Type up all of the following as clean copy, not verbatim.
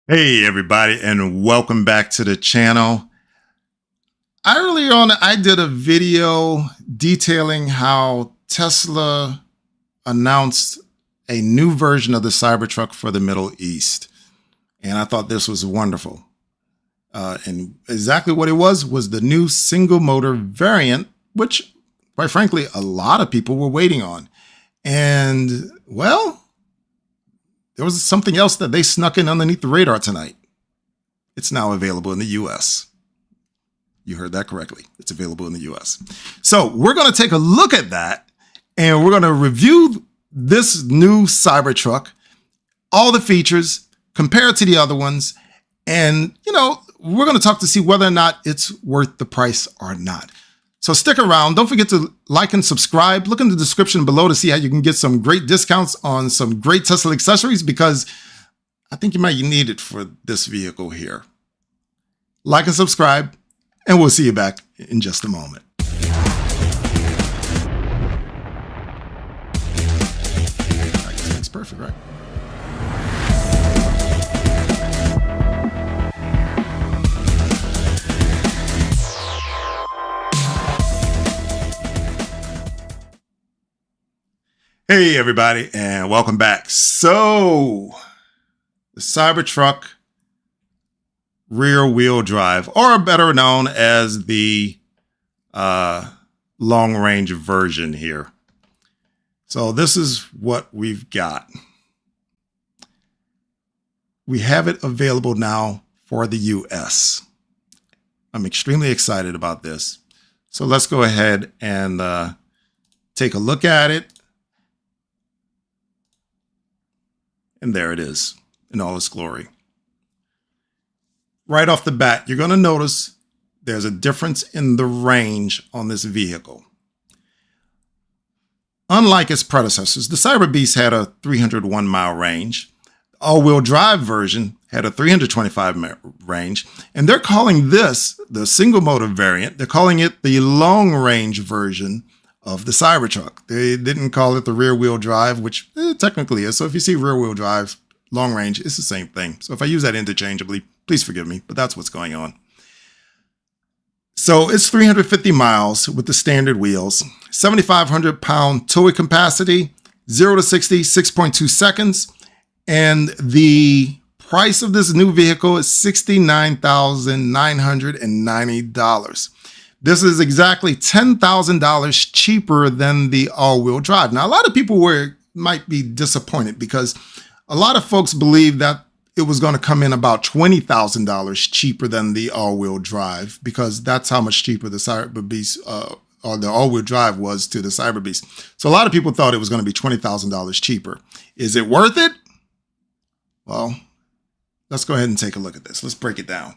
Hey everybody, and welcome back to the channel. Earlier on, I did a video detailing how Tesla announced a new version of the Cybertruck for the Middle East. And I thought this was wonderful. And exactly what it was the new single motor variant, which quite frankly, a lot of people were waiting on. And well, there was something else that they snuck in underneath the radar tonight. It's now available in the US. You heard that correctly. It's available in the US. So we're going to take a look at that, and we're going to review this new Cybertruck, all the features, compare it to the other ones, and, we're going to talk to see whether or not it's worth the price or not. So stick around. Don't forget to like and subscribe. Look in the description below to see how you can get some great discounts on some great Tesla accessories, because I think you might need it for this vehicle here. Like and subscribe, and we'll see you back in just a moment. I guess that's perfect, right? Hey everybody, and welcome back. So, the Cybertruck rear-wheel drive, or better known as the long-range version here. So this is what we've got. We have it available now for the US. I'm extremely excited about this. So let's go ahead and take a look at it. And there it is in all its glory. Right off the bat, you're going to notice there's a difference in the range on this vehicle. Unlike its predecessors, the Cyberbeast had a 301-mile range. The all-wheel drive version had a 325-mile range. And they're calling this the single-motor variant. They're calling it the long-range version of the Cybertruck. They didn't call it the rear-wheel drive, which technically is. So if you see rear-wheel drive, long range, it's the same thing. So if I use that interchangeably, please forgive me, but that's what's going on. So it's 350 miles with the standard wheels, 7,500 pound towing capacity, 0 to 60, 6.2 seconds. And the price of this new vehicle is $69,990. This is exactly $10,000 cheaper than the all-wheel drive. Now, a lot of people might be disappointed because a lot of folks believe that it was going to come in about $20,000 cheaper than the all-wheel drive, because that's how much cheaper the Cyberbeast or the all-wheel drive was to the Cyberbeast. So a lot of people thought it was going to be $20,000 cheaper. Is it worth it? Well, let's go ahead and take a look at this. Let's break it down.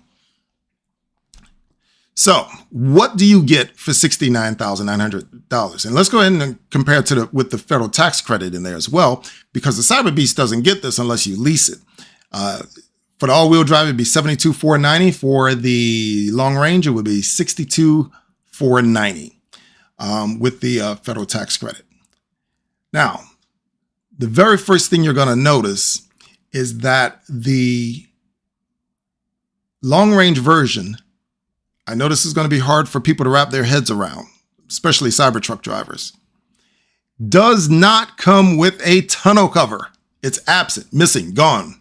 So what do you get for $69,900? And let's go ahead and compare it with the federal tax credit in there as well, because the Cyberbeast doesn't get this unless you lease it. For the all-wheel drive, it'd be $72,490. For the long range, it would be $62,490 with the federal tax credit. Now, the very first thing you're going to notice is that the long-range version, I know this is going to be hard for people to wrap their heads around, especially Cybertruck drivers, does not come with a tonneau cover. It's absent, missing, gone.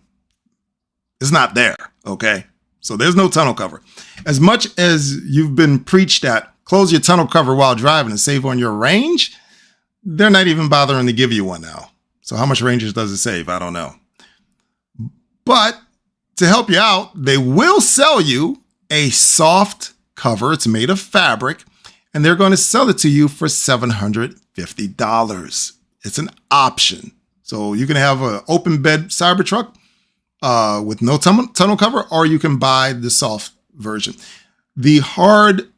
It's not there, okay? So there's no tonneau cover. As much as you've been preached at, close your tonneau cover while driving and save on your range, they're not even bothering to give you one now. So how much range does it save? I don't know. But to help you out, they will sell you a soft cover. It's made of fabric, and they're going to sell it to you for $750. It's an option. So you can have an open bed Cybertruck with no tonneau cover, or you can buy the soft version. The hard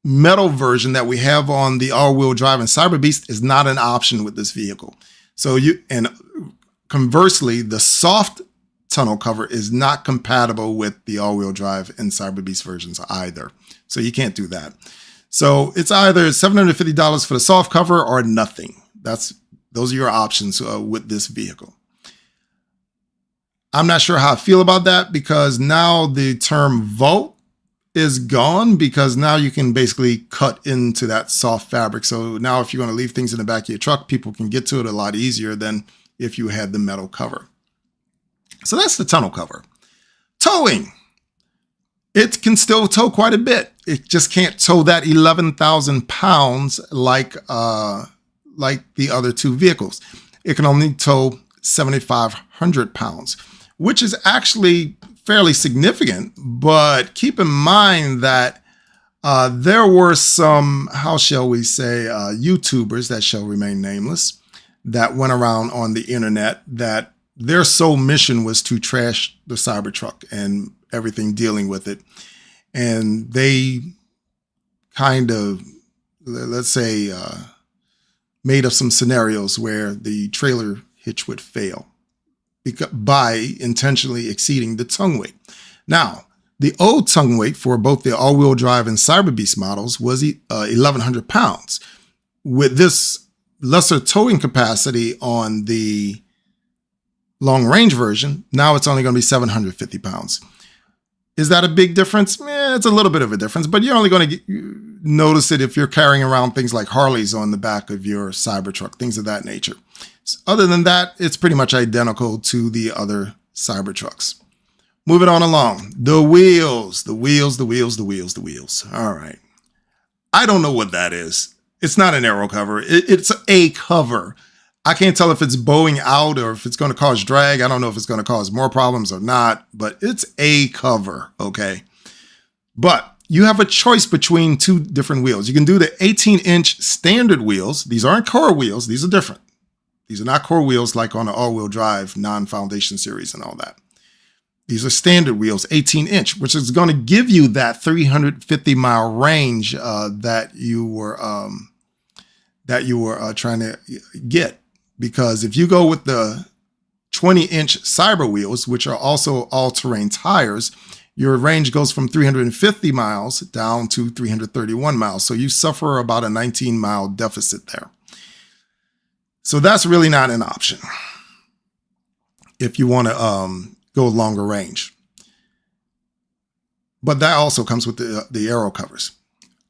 metal version that we have on the all-wheel drive and Cyberbeast is not an option with this vehicle. So and conversely, the soft tonneau cover is not compatible with the all-wheel drive and Cyberbeast versions either. So you can't do that. So it's either $750 for the soft cover or nothing. Those are your options with this vehicle. I'm not sure how I feel about that, because now the term vault is gone, because now you can basically cut into that soft fabric. So now if you're going to leave things in the back of your truck, people can get to it a lot easier than if you had the metal cover. So that's the tonneau cover. Towing. It can still tow quite a bit. It just can't tow that 11,000 pounds like the other two vehicles. It can only tow 7,500 pounds, which is actually fairly significant. But keep in mind that there were some, how shall we say, YouTubers that shall remain nameless, that went around on the internet that their sole mission was to trash the Cybertruck and everything dealing with it. And they kind of, let's say, made up some scenarios where the trailer hitch would fail by intentionally exceeding the tongue weight. Now, the old tongue weight for both the all-wheel drive and Cyberbeast models was 1,100 pounds. With this lesser towing capacity on the long-range version, now it's only going to be 750 pounds. Is that a big difference? It's a little bit of a difference, but you're only going to notice it if you're carrying around things like Harleys on the back of your Cybertruck, things of that nature. Other than that, it's pretty much identical to the other Cybertrucks. Moving on along, the wheels. All right. I don't know what that is. It's not an aero cover. It's a cover. I can't tell if it's bowing out or if it's going to cause drag. I don't know if it's going to cause more problems or not, but it's a cover, okay? But you have a choice between two different wheels. You can do the 18-inch standard wheels. These aren't core wheels. These are different. These are not core wheels like on the all-wheel drive, non-foundation series and all that. These are standard wheels, 18-inch, which is going to give you that 350-mile range that you were trying to get. Because if you go with the 20-inch Cyber wheels, which are also all-terrain tires, your range goes from 350 miles down to 331 miles. So you suffer about a 19-mile deficit there. So that's really not an option if you want to go longer range. But that also comes with the aero covers.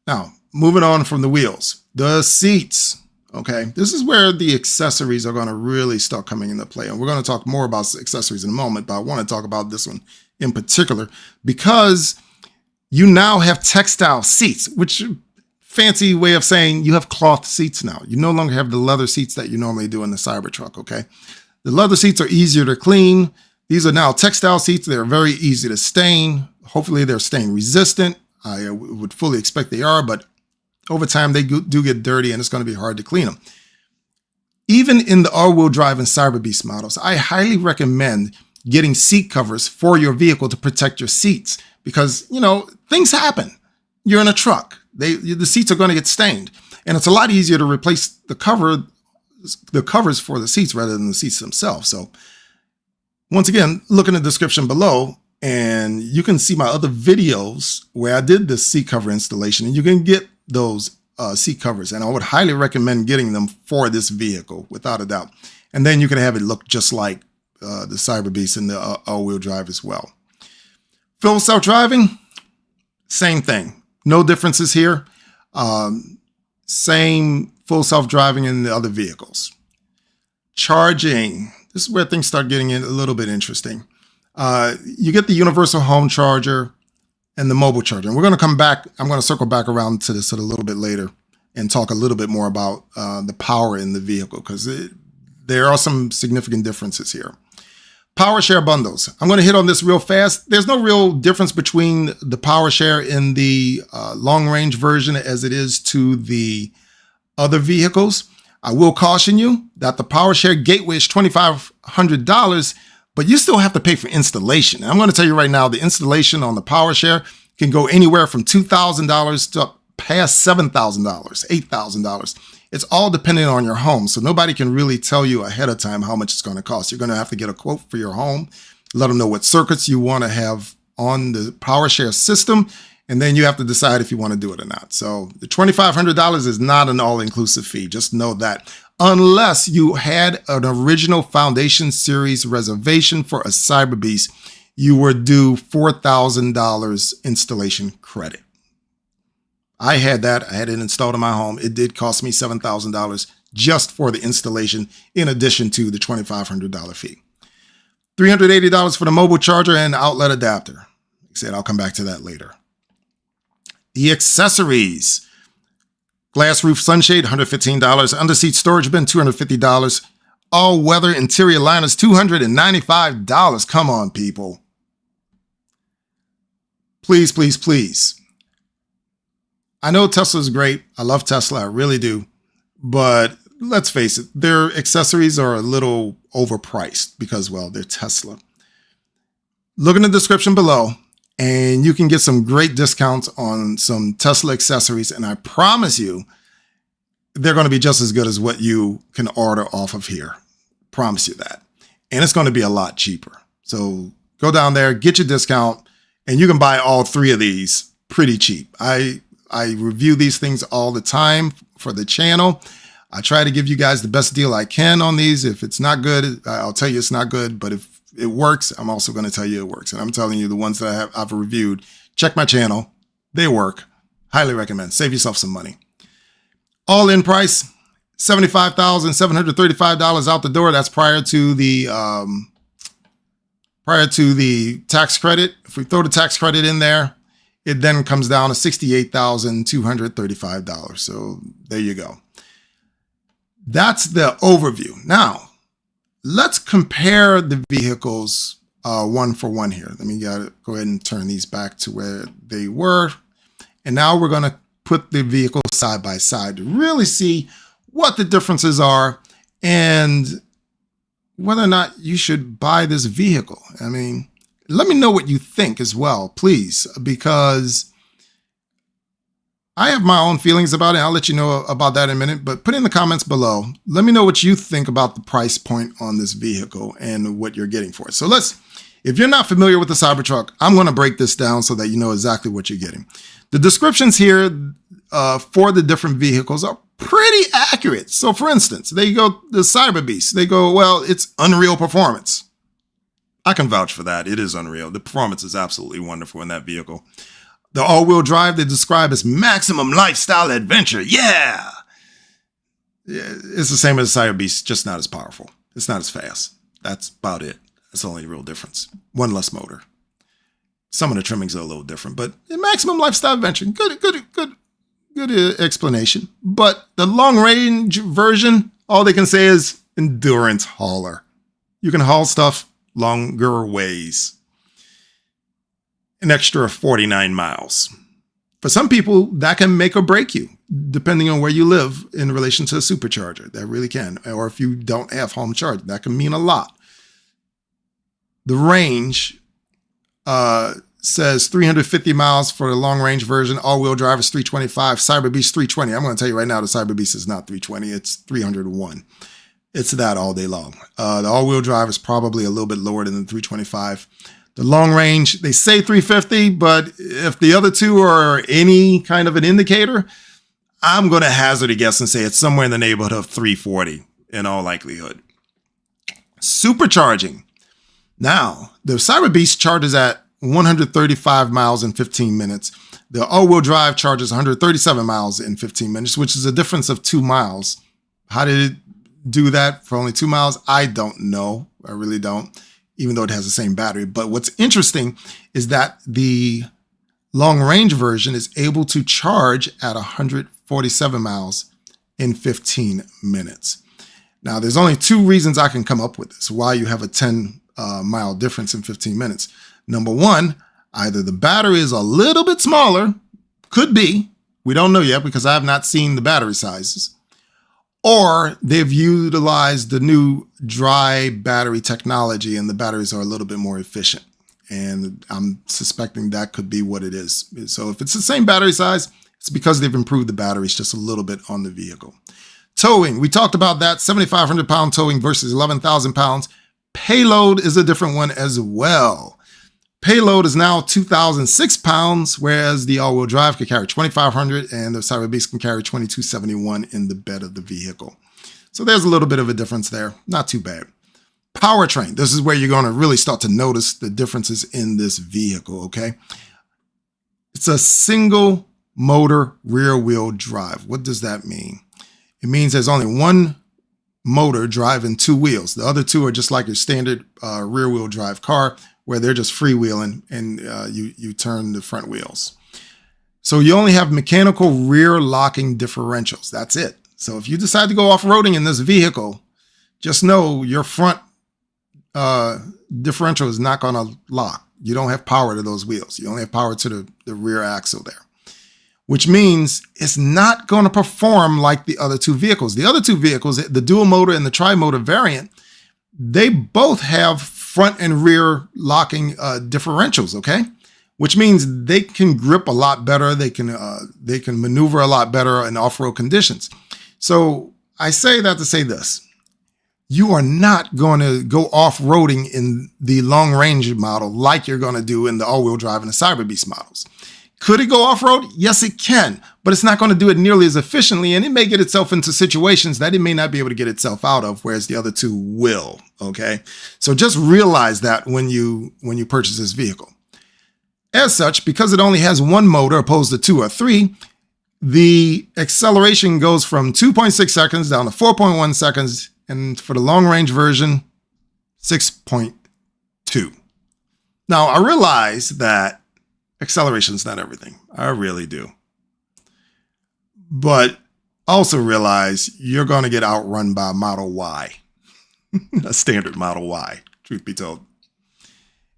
Now, moving on from the wheels, the seats. Okay, this is where the accessories are going to really start coming into play. And we're going to talk more about accessories in a moment, but I want to talk about this one in particular because you now have textile seats, which fancy way of saying you have cloth seats now. You no longer have the leather seats that you normally do in the Cybertruck, okay? The leather seats are easier to clean. These are now textile seats. They're very easy to stain. Hopefully they're stain resistant. I would fully expect they are, but over time, they do get dirty and it's going to be hard to clean them. Even in the all-wheel drive and Cyberbeast models, I highly recommend getting seat covers for your vehicle to protect your seats because, you know, things happen. You're in a truck. The seats are going to get stained. And it's a lot easier to replace the covers for the seats rather than the seats themselves. So once again, look in the description below and you can see my other videos where I did this seat cover installation and you can get those seat covers, and I would highly recommend getting them for this vehicle without a doubt. And then you can have it look just like the Cyberbeast and the all-wheel drive as well. Full self-driving, same thing. No differences here. Same full self-driving in the other vehicles. Charging. This is where things start getting a little bit interesting. You get the universal home charger and the mobile charger. And we're going to come back. I'm going to circle back around to this a little bit later and talk a little bit more about the power in the vehicle because there are some significant differences here. Power share bundles. I'm going to hit on this real fast. There's no real difference between the power share in the long range version as it is to the other vehicles. I will caution you that the power share gateway is $2,500, but you still have to pay for installation. And I'm going to tell you right now, the installation on the power share can go anywhere from $2,000 to past $7,000, $8,000. It's all dependent on your home. So nobody can really tell you ahead of time how much it's going to cost. You're going to have to get a quote for your home, let them know what circuits you want to have on the power share system, and then you have to decide if you want to do it or not. So the $2,500 is not an all-inclusive fee. Just know that. unless you had an original Foundation Series reservation for a Cyberbeast, you were due $4,000 installation credit. I had that. I had it installed in my home. It did cost me $7,000 just for the installation, in addition to the $2,500 fee. $380 for the mobile charger and outlet adapter. Like I said, I'll come back to that later. The accessories. Glass roof sunshade, $115. Underseat storage bin, $250. All-weather interior liners, $295. Come on, people. Please, please, please. I know Tesla's great. I love Tesla. I really do. But let's face it, their accessories are a little overpriced because, well, they're Tesla. Look in the description below and you can get some great discounts on some Tesla accessories. And I promise you, they're going to be just as good as what you can order off of here. Promise you that. And it's going to be a lot cheaper. So go down there, get your discount, and you can buy all three of these pretty cheap. I review these things all the time for the channel. I try to give you guys the best deal I can on these. If it's not good, I'll tell you it's not good. But if it works, I'm also going to tell you it works. And I'm telling you the ones that I've reviewed. Check my channel. They work. Highly recommend. Save yourself some money. All in price, $75,735 out the door. That's prior to the tax credit. If we throw the tax credit in there, it then comes down to $68,235. So there you go. That's the overview. Now, let's compare the vehicles one for one here. Let me go ahead and turn these back to where they were. And now we're going to put the vehicles side by side to really see what the differences are and whether or not you should buy this vehicle. I mean, let me know what you think as well, please, because I have my own feelings about it. I'll let you know about that in a minute, but put in the comments below. Let me know what you think about the price point on this vehicle and what you're getting for it. So if you're not familiar with the Cybertruck, I'm going to break this down so that you know exactly what you're getting. The descriptions here for the different vehicles are pretty accurate. So for instance, they go, the Cyberbeast, they go, well, it's unreal performance. I can vouch for that. It is unreal. The performance is absolutely wonderful in that vehicle. The all-wheel drive they describe as maximum lifestyle adventure. Yeah. It's the same as the Cyberbeast, just not as powerful. It's not as fast. That's about it. That's the only real difference. One less motor. Some of the trimmings are a little different, but maximum lifestyle adventure. Good explanation. But the long-range version, all they can say is endurance hauler. You can haul stuff longer ways. An extra 49 miles. For some people, that can make or break you, depending on where you live in relation to a supercharger. That really can. Or if you don't have home charge, that can mean a lot. The range says 350 miles for the long-range version. All-wheel drive is 325. Cyberbeast 320. I'm going to tell you right now, the Cyberbeast is not 320. It's 301. It's that all day long. The all-wheel drive is probably a little bit lower than the 325. The long range, they say 350, but if the other two are any kind of an indicator, I'm going to hazard a guess and say it's somewhere in the neighborhood of 340 in all likelihood. Supercharging. Now, the Cyberbeast charges at 135 miles in 15 minutes. The all-wheel drive charges 137 miles in 15 minutes, which is a difference of 2 miles. How did it do that for only 2 miles? I don't know. I really don't, even though it has the same battery. But what's interesting is that the long-range version is able to charge at 147 miles in 15 minutes. Now, there's only 2 reasons I can come up with this, why you have a 10-mile difference in 15 minutes. Number one, either the battery is a little bit smaller, could be, we don't know yet because I have not seen the battery sizes, or they've utilized the new dry battery technology and the batteries are a little bit more efficient. And I'm suspecting that could be what it is. So if it's the same battery size, it's because they've improved the batteries just a little bit on the vehicle. Towing, we talked about that, 7,500 pound towing versus 11,000 pounds. Payload is a different one as well. Payload is now 2,006 pounds, whereas the all-wheel drive can carry 2,500 and the Cyberbeast can carry 2,271 in the bed of the vehicle. So there's a little bit of a difference there. Not too bad. Powertrain. This is where you're going to really start to notice the differences in this vehicle, okay? It's a single motor rear wheel drive. What does that mean? It means there's only one motor driving two wheels. The other two are just like your standard rear wheel drive car, where they're just freewheeling and you turn the front wheels. So you only have mechanical rear locking differentials. That's it. So if you decide to go off-roading in this vehicle, just know your front differential is not going to lock. You don't have power to those wheels. You only have power to the rear axle there, which means it's not going to perform like the other two vehicles. The other two vehicles, the dual motor and the tri-motor variant, they both have front and rear locking differentials, okay? Which means they can grip a lot better. They can maneuver a lot better in off-road conditions. So I say that to say this. You are not going to go off-roading in the long-range model like you're going to do in the all-wheel drive and the Cyberbeast models. Could it go off-road? Yes, it can, but it's not going to do it nearly as efficiently, and it may get itself into situations that it may not be able to get itself out of, whereas the other two will, okay? So just realize that when you purchase this vehicle. As such, because it only has one motor opposed to two or three, the acceleration goes from 2.6 seconds down to 4.1 seconds, and for the long-range version, 6.2. Now, I realize that acceleration is not everything. I really do. But also realize you're going to get outrun by a Model Y, a standard Model Y, truth be told.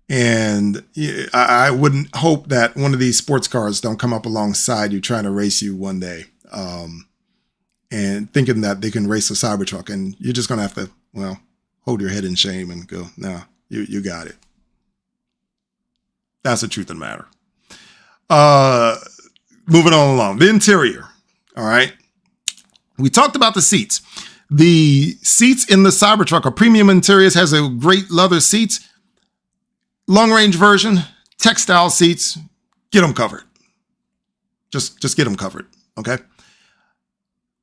And I wouldn't hope that one of these sports cars don't come up alongside you trying to race you one day and thinking that they can race a Cybertruck. And you're just going to have to, well, hold your head in shame and go, no, you got it. That's the truth of the matter. Moving on along. The interior. All right. We talked about the seats. The seats in the Cybertruck are premium interiors, has a great leather seats. Long range version, textile seats, get them covered. Just get them covered. Okay.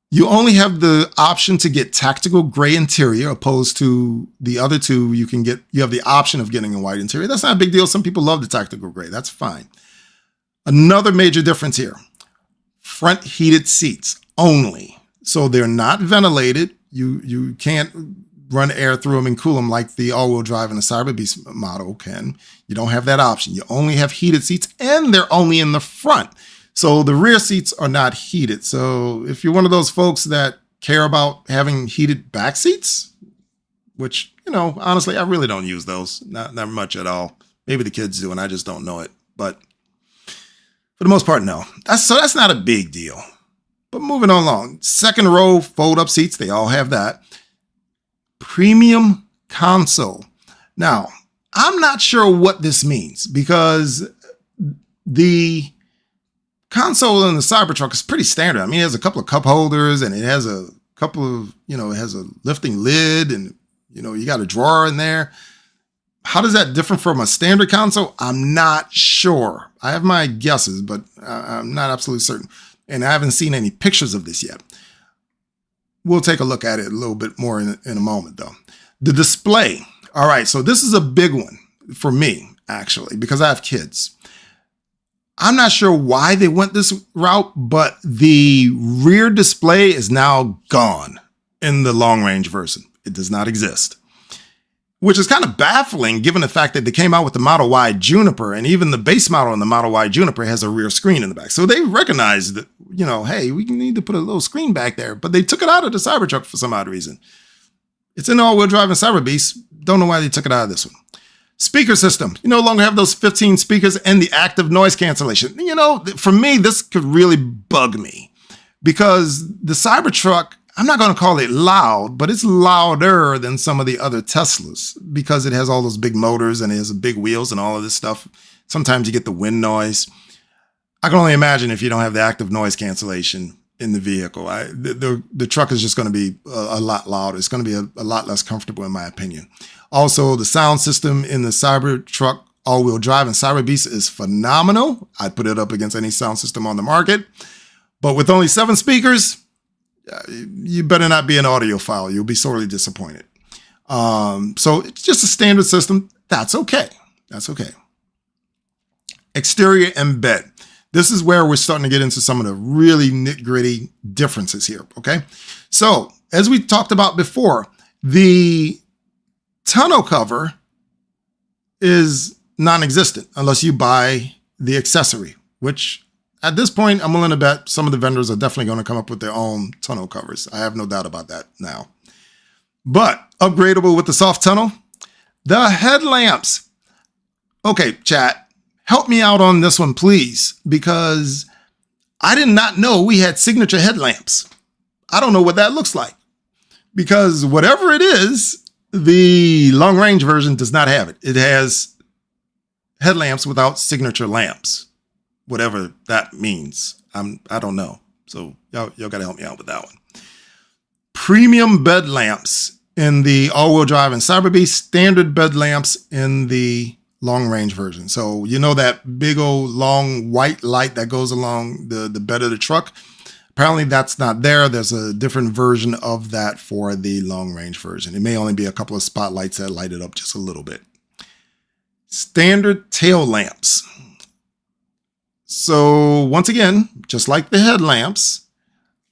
You only have the option to get tactical gray interior, opposed to the other two. You have the option of getting a white interior. That's not a big deal. Some people love the tactical gray. That's fine. Another major difference here, front heated seats only. So they're not ventilated. You can't run air through them and cool them like the all-wheel drive and the Cyberbeast model can. You don't have that option. You only have heated seats, and they're only in the front. So the rear seats are not heated. So if you're one of those folks that care about having heated back seats, which, honestly, I really don't use those. Not much at all. Maybe the kids do, and I just don't know it. But for the most part, no. That's not a big deal. But moving on along. Second row fold-up seats, they all have that. Premium console. Now, I'm not sure what this means, because the console in the Cybertruck is pretty standard. I mean, it has a couple of cup holders, and it has a couple of, it has a lifting lid, and, you got a drawer in there. How does that differ from a standard console? I'm not sure. I have my guesses, but I'm not absolutely certain. And I haven't seen any pictures of this yet. We'll take a look at it a little bit more in a moment, though. The display. All right, so this is a big one for me, actually, because I have kids. I'm not sure why they went this route, but the rear display is now gone in the long-range version. It does not exist, which is kind of baffling given the fact that they came out with the Model Y Juniper, and even the base model in the Model Y Juniper has a rear screen in the back. So they recognized that, hey, we need to put a little screen back there, but they took it out of the Cybertruck for some odd reason. It's in the all-wheel drive and Cyberbeast. Don't know why they took it out of this one. Speaker system. You no longer have those 15 speakers and the active noise cancellation. For me, this could really bug me, because the Cybertruck, I'm not going to call it loud, but it's louder than some of the other Teslas, because it has all those big motors and it has big wheels and all of this stuff. Sometimes you get the wind noise. I can only imagine if you don't have the active noise cancellation in the vehicle. The truck is just going to be a lot louder. It's going to be a lot less comfortable, in my opinion. Also, the sound system in the Cybertruck all-wheel drive and Cyberbeast is phenomenal. I'd put it up against any sound system on the market. But with only 7 speakers, you better not be an audiophile. You'll be sorely disappointed. So it's just a standard system. That's okay. That's okay. Exterior and bed. This is where we're starting to get into some of the really nitty-gritty differences here, okay? So, as we talked about before, the tonneau cover is non-existent unless you buy the accessory, which at this point, I'm willing to bet some of the vendors are definitely going to come up with their own tonneau covers. I have no doubt about that now. But upgradable with the soft tonneau. The headlamps. Okay, chat, help me out on this one, please, because I did not know we had signature headlamps. I don't know what that looks like, because whatever it is, the long range version does not have it. It has headlamps without signature lamps, whatever that means. I don't know. So y'all got to help me out with that one. Premium bed lamps in the all-wheel drive and Cyberbeast, standard bed lamps in the long-range version. So you know that big old long white light that goes along the bed of the truck? Apparently that's not there. There's a different version of that for the long-range version. It may only be a couple of spotlights that light it up just a little bit. Standard tail lamps. So once again, just like the headlamps,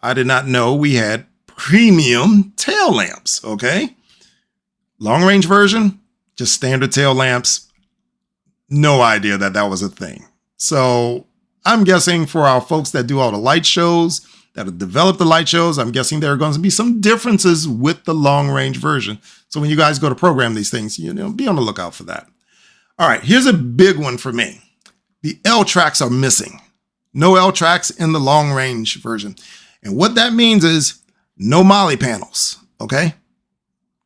I did not know we had premium tail lamps, okay? Long-range version, just standard tail lamps. No idea that that was a thing. So I'm guessing for our folks that do all the light shows, that have developed the light shows, I'm guessing there are going to be some differences with the long-range version. So when you guys go to program these things, you know, be on the lookout for that. All right, here's a big one for me. The L tracks are missing. No L tracks in the long-range version. And what that means is no molly panels, okay?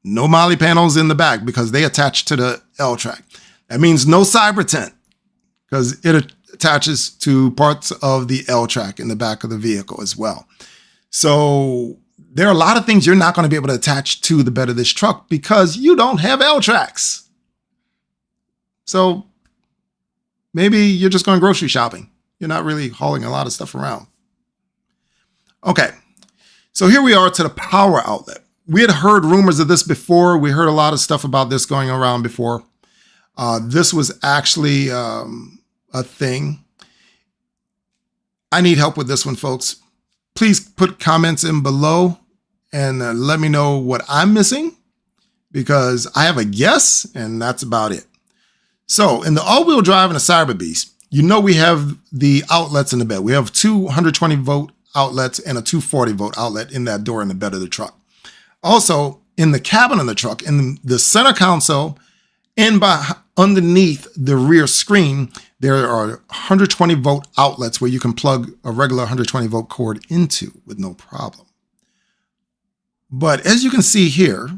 No molly panels in the back because they attach to the L track. That means no cyber tent because it attaches to parts of the L track in the back of the vehicle as well. So there are a lot of things you're not going to be able to attach to the bed of this truck because you don't have L tracks. So maybe you're just going grocery shopping. You're not really hauling a lot of stuff around. Okay, so here we are to the power outlet. We had heard rumors of this before. We heard a lot of stuff about this going around before. This was actually a thing. I need help with this one, folks. Please put comments in below and let me know what I'm missing because I have a guess and that's about it. So in the all-wheel drive and the Cyberbeast, you know we have the outlets in the bed. We have two 120 volt outlets and a 240 volt outlet in that door in the bed of the truck. Also, in the cabin of the truck, in the center console, and underneath the rear screen, there are 120 volt outlets where you can plug a regular 120 volt cord into with no problem. But as you can see here,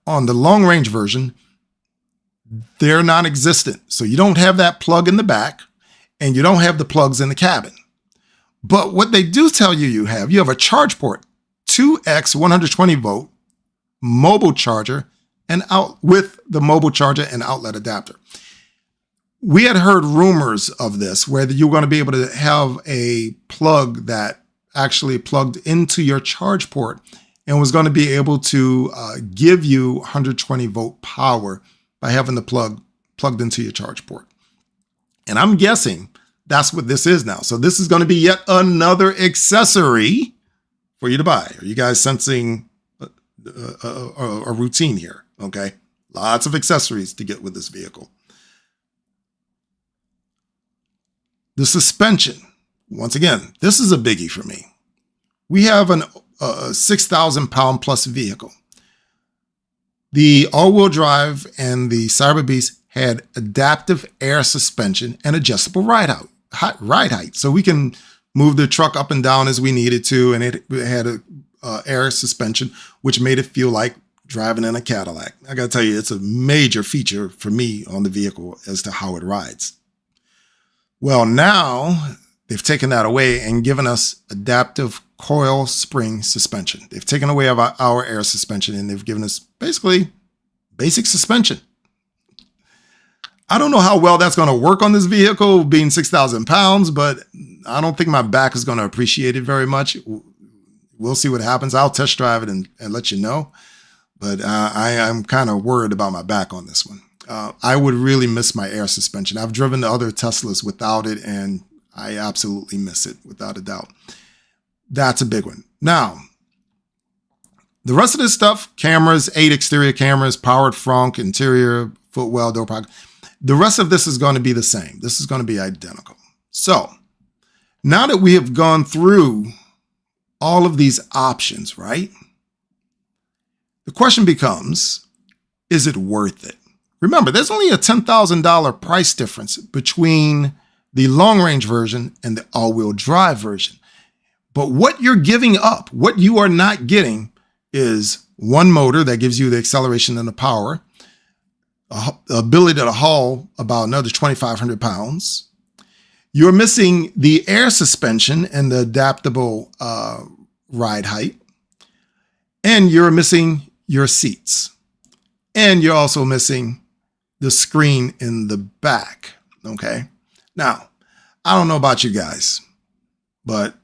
on the long range version, they're non-existent. So you don't have that plug in the back and you don't have the plugs in the cabin. But what they do tell you have a charge port, 2X 120 volt mobile charger and out with the mobile charger and outlet adapter. We had heard rumors of this where you're going to be able to have a plug that actually plugged into your charge port and was going to be able to give you 120 volt power by having the plug plugged into your charge port. And I'm guessing that's what this is now. So this is going to be yet another accessory for you to buy. Are you guys sensing a routine here? Okay. Lots of accessories to get with this vehicle. The suspension. Once again, this is a biggie for me. We have a 6,000 pound plus vehicle. The all-wheel drive and the Cyberbeast had adaptive air suspension and adjustable ride height. So we can move the truck up and down as we needed to. And it had a air suspension, which made it feel like driving in a Cadillac. I got to tell you, it's a major feature for me on the vehicle as to how it rides. Well, now they've taken that away and given us adaptive coil spring suspension. They've taken away our air suspension and they've given us basically basic suspension. I don't know how well that's going to work on this vehicle being 6,000 pounds, but I don't think my back is going to appreciate it very much. we'll see what happens. I'll test drive it and let you know. But I'm kind of worried about my back on this one. I would really miss my air suspension. I've driven the other Teslas without it, and I absolutely miss it, without a doubt. That's a big one. Now, the rest of this stuff, cameras, 8 exterior cameras, powered frunk, interior, footwell, door pocket. The rest of this is going to be the same. This is going to be identical. So now that we have gone through all of these options, right? The question becomes, is it worth it? Remember, there's only a $10,000 price difference between the long-range version and the all-wheel drive version. But what you're giving up, what you are not getting, is one motor that gives you the acceleration and the power, the ability to haul about another 2,500 pounds. You're missing the air suspension and the adaptable ride height. And you're missing your seats. And you're also missing the screen in the back. Okay. Now, I don't know about you guys, but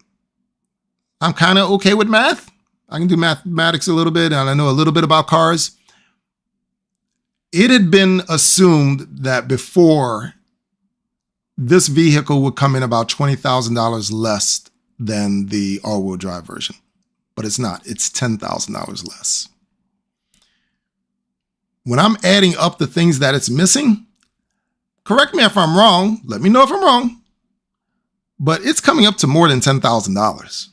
I'm kind of okay with math. I can do mathematics a little bit, and I know a little bit about cars. It had been assumed that before this vehicle would come in about $20,000 less than the all-wheel drive version, but it's not. It's $10,000 less. When I'm adding up the things that it's missing, correct me if I'm wrong. Let me know if I'm wrong. But it's coming up to more than $10,000.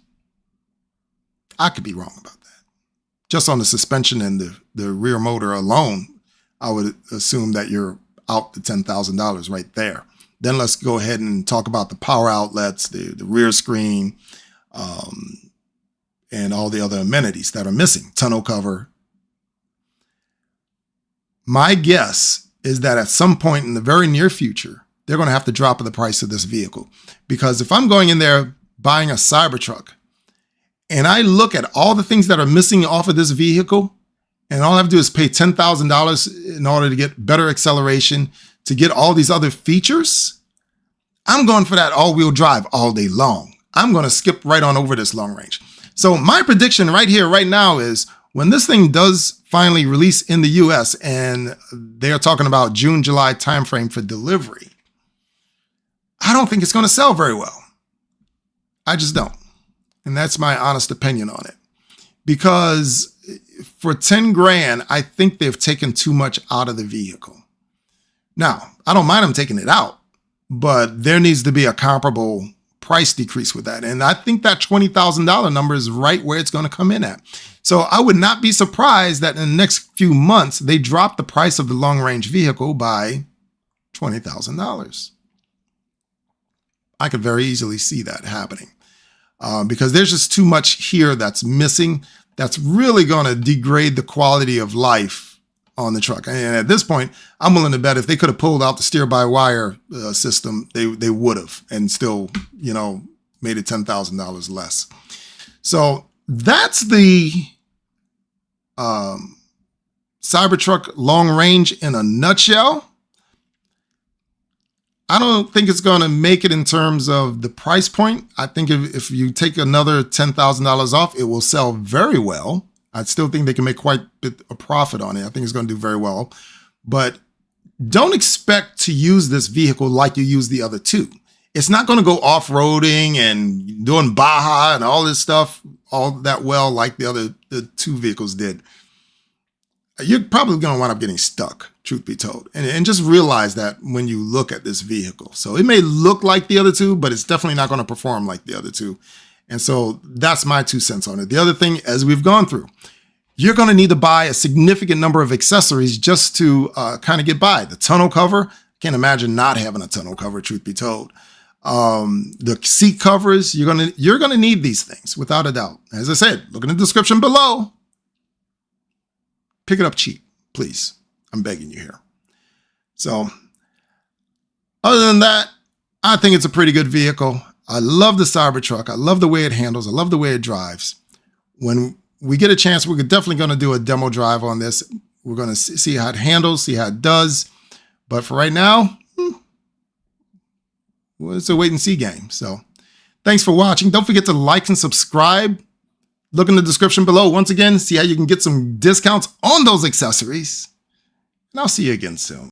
I could be wrong about that. Just on the suspension and the rear motor alone, I would assume that you're out the $10,000 right there. Then let's go ahead and talk about the power outlets, the rear screen, and all the other amenities that are missing. Tonneau cover. My guess is that at some point in the very near future, they're going to have to drop the price of this vehicle. Because if I'm going in there buying a Cybertruck, and I look at all the things that are missing off of this vehicle, and all I have to do is pay $10,000 in order to get better acceleration, to get all these other features, I'm going for that all-wheel drive all day long. I'm going to skip right on over this long range. So my prediction right here, right now is when this thing does finally release in the US, and they are talking about June, July timeframe for delivery, I don't think it's going to sell very well. I just don't. And that's my honest opinion on it. Because for 10 grand, I think they've taken too much out of the vehicle. Now, I don't mind them taking it out, but there needs to be a comparable price decrease with that. And I think that $20,000 number is right where it's going to come in at. So I would not be surprised that in the next few months, they drop the price of the long-range vehicle by $20,000. I could very easily see that happening. Because there's just too much here that's missing that's really going to degrade the quality of life on the truck. And at this point, I'm willing to bet if they could have pulled out the steer-by-wire system, they would have, and still, made it $10,000 less. So that's the Cybertruck long range in a nutshell. I don't think it's going to make it in terms of the price point. I think if you take another $10,000 off, it will sell very well. I still think they can make quite a bit of profit on it. I think it's going to do very well. But don't expect to use this vehicle like you use the other two. It's not going to go off-roading and doing Baja and all this stuff all that well like the two vehicles did. You're probably going to wind up getting stuck, truth be told. And just realize that when you look at this vehicle. So it may look like the other two, but it's definitely not going to perform like the other two. And so that's my 2 cents on it. The other thing, as we've gone through, you're going to need to buy a significant number of accessories just to kind of get by. The tonneau cover, can't imagine not having a tonneau cover, truth be told. The seat covers, you're going to need these things without a doubt. As I said, look in the description below. Pick it up cheap, please. I'm begging you here. So other than that, I think it's a pretty good vehicle. I love the Cybertruck. I love the way it handles. I love the way it drives. When we get a chance, we're definitely going to do a demo drive on this. We're going to see how it handles, see how it does. But for right now, well, it's a wait and see game. So thanks for watching. Don't forget to like and subscribe. Look in the description below once again, see how you can get some discounts on those accessories. And I'll see you again soon.